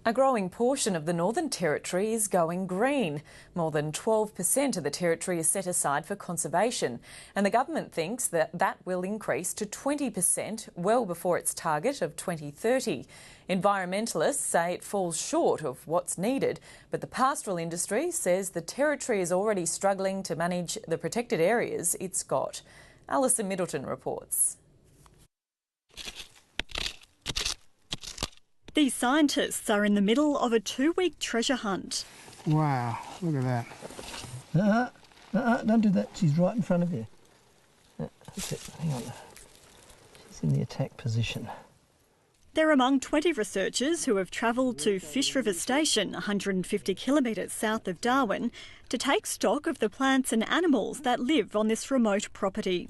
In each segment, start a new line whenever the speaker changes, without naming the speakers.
A growing portion of the Northern Territory is going green. More than 12% of the territory is set aside for conservation, and the government thinks that will increase to 20% well before its target of 2030. Environmentalists say it falls short of what's needed, but the pastoral industry says the territory is already struggling to manage the protected areas it's got. Alison Middleton reports.
These scientists are in the middle of a 2-week treasure hunt.
Wow, look at that.
Don't do that. She's right in front of you. That's it. Hang on. She's in the attack position.
They're among 20 researchers who have travelled to Fish River Station, 150 kilometres south of Darwin, to take stock of the plants and animals that live on this remote property.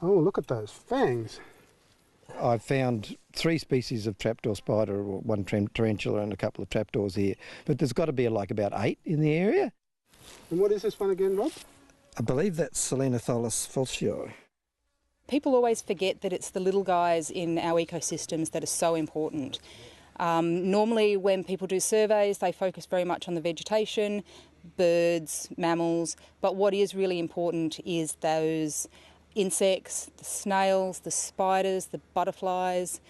Oh, look at those fangs.
I've found 3 species of trapdoor spider, 1 tarantula and a couple of trapdoors here. But there's got to be like about 8 in the area.
And what is this one again, Rob?
I believe that's Selenotholus fulci.
People always forget that it's the little guys in our ecosystems that are so important. Normally when people do surveys, they focus very much on the vegetation, birds, mammals, but what is really important is those insects, the snails, the spiders, the butterflies,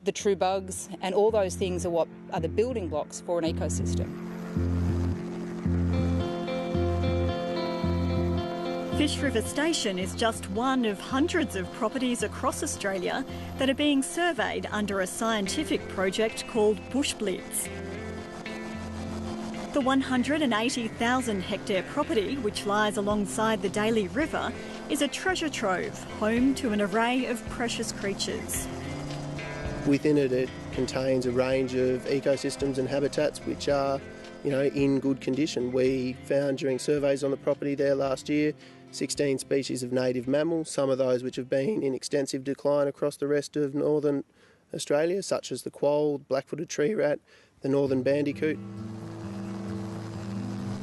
the true bugs, and all those things are what are the building blocks for an ecosystem.
Fish River Station is just one of hundreds of properties across Australia that are being surveyed under a scientific project called Bush Blitz. The 180,000 hectare property, which lies alongside the Daly River, is a treasure trove, home to an array of precious creatures.
Within it, it contains a range of ecosystems and habitats which are, in good condition. We found during surveys on the property there last year 16 species of native mammals, some of those which have been in extensive decline across the rest of northern Australia, such as the quoll, black-footed tree rat, the northern bandicoot.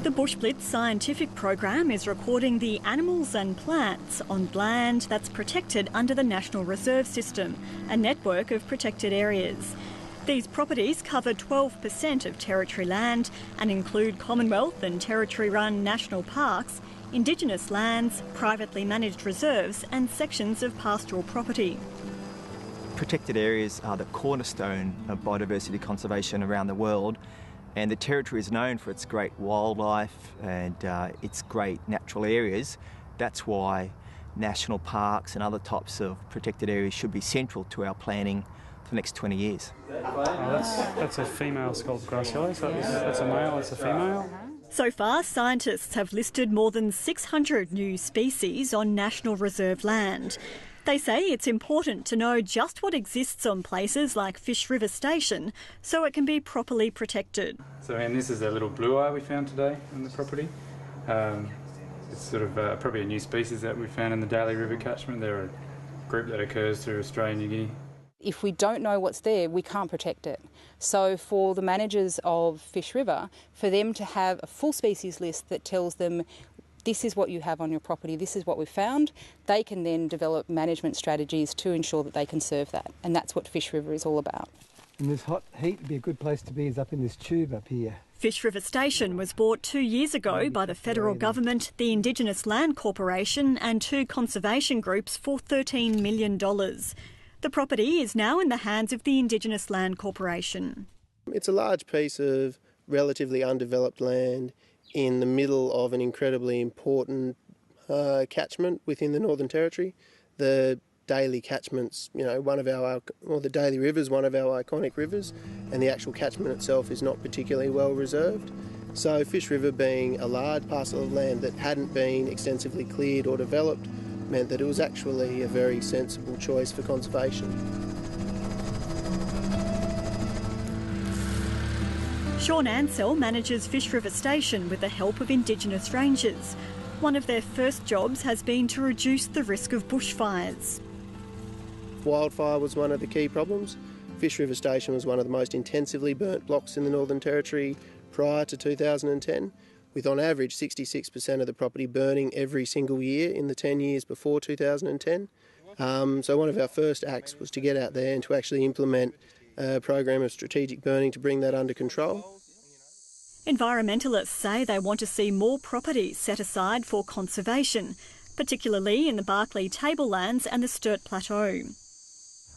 The Bush Blitz scientific program is recording the animals and plants on land that's protected under the National Reserve System, a network of protected areas. These properties cover 12% of territory land and include Commonwealth and Territory-run national parks, Indigenous lands, privately managed reserves and sections of pastoral property.
Protected areas are the cornerstone of biodiversity conservation around the world. And the territory is known for its great wildlife and its great natural areas. That's why national parks and other types of protected areas should be central to our planning for the next 20 years.
That's a female scalloped grass yellow, so that's a male, that's a female.
So far, scientists have listed more than 600 new species on National Reserve land. They say it's important to know just what exists on places like Fish River Station so it can be properly protected.
So, and this is a little blue eye we found today on the property. It's sort of probably a new species that we found in the Daly River catchment. They're a group that occurs through Australia and New Guinea.
If we don't know what's there, we can't protect it. So for the managers of Fish River, for them to have a full species list that tells them this is what you have on your property, this is what we've found, they can then develop management strategies to ensure that they can serve that. And that's what Fish River is all about.
In this hot heat, it'd be a good place to be is up in this tube up here.
Fish River Station was bought 2 years ago by the federal government, the Indigenous Land Corporation and 2 conservation groups for $13 million. The property is now in the hands of the Indigenous Land Corporation.
It's a large piece of relatively undeveloped land in the middle of an incredibly important catchment within the Northern Territory. The Daly catchment's, the Daly River's one of our iconic rivers, and the actual catchment itself is not particularly well reserved. So Fish River being a large parcel of land that hadn't been extensively cleared or developed meant that it was actually a very sensible choice for conservation.
SHAUN ANSELL manages Fish River Station with the help of Indigenous rangers. One of their first jobs has been to reduce the risk of bushfires.
Wildfire was one of the key problems. Fish River Station was one of the most intensively burnt blocks in the Northern Territory prior to 2010, with on average 66% of the property burning every single year in the 10 years before 2010. So one of our first acts was to get out there and to actually implement program of strategic burning to bring that under control.
Environmentalists say they want to see more property set aside for conservation, particularly in the Barkly Tablelands and the Sturt Plateau.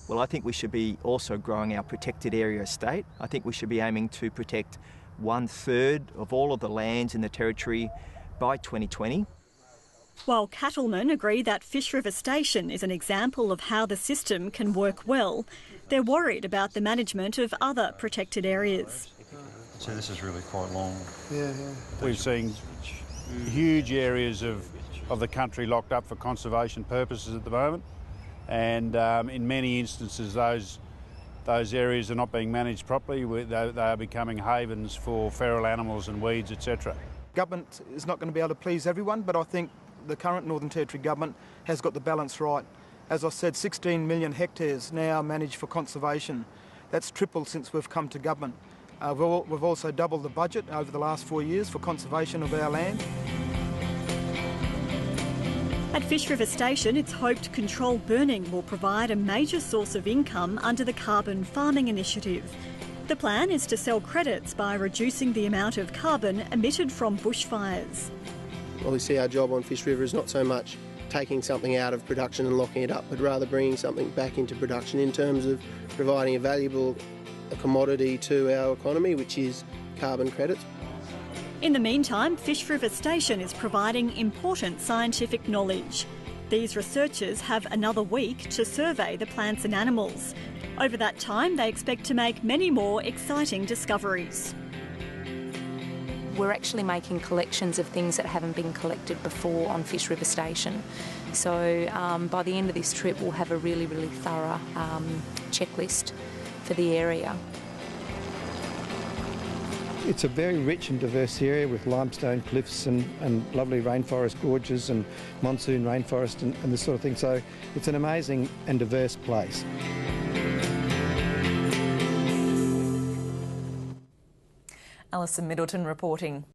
Well, I think we should be also growing our protected area estate. I think we should be aiming to protect 1/3 of all of the lands in the territory by 2020.
While cattlemen agree that Fish River Station is an example of how the system can work well, they're worried about the management of other protected areas.
So this is really quite long.
Yeah.
We're seeing huge areas of the country locked up for conservation purposes at the moment, and in many instances those areas are not being managed properly. They are becoming havens for feral animals and weeds, etc.
Government is not going to be able to please everyone, but I think the current Northern Territory government has got the balance right. As I said, 16 million hectares now managed for conservation. That's tripled since we've come to government. We've also doubled the budget over the last 4 years for conservation of our land.
At Fish River Station, it's hoped controlled burning will provide a major source of income under the carbon farming initiative. The plan is to sell credits by reducing the amount of carbon emitted from bushfires.
Obviously our job on Fish River is not so much taking something out of production and locking it up, but rather bringing something back into production in terms of providing a valuable commodity to our economy, which is carbon credits.
In the meantime, Fish River Station is providing important scientific knowledge. These researchers have another week to survey the plants and animals. Over that time, they expect to make many more exciting discoveries.
We're actually making collections of things that haven't been collected before on Fish River Station. So by the end of this trip, we'll have a really, really thorough checklist for the area.
It's a very rich and diverse area with limestone cliffs and lovely rainforest gorges and monsoon rainforest and this sort of thing. So it's an amazing and diverse place.
Alison Middleton reporting.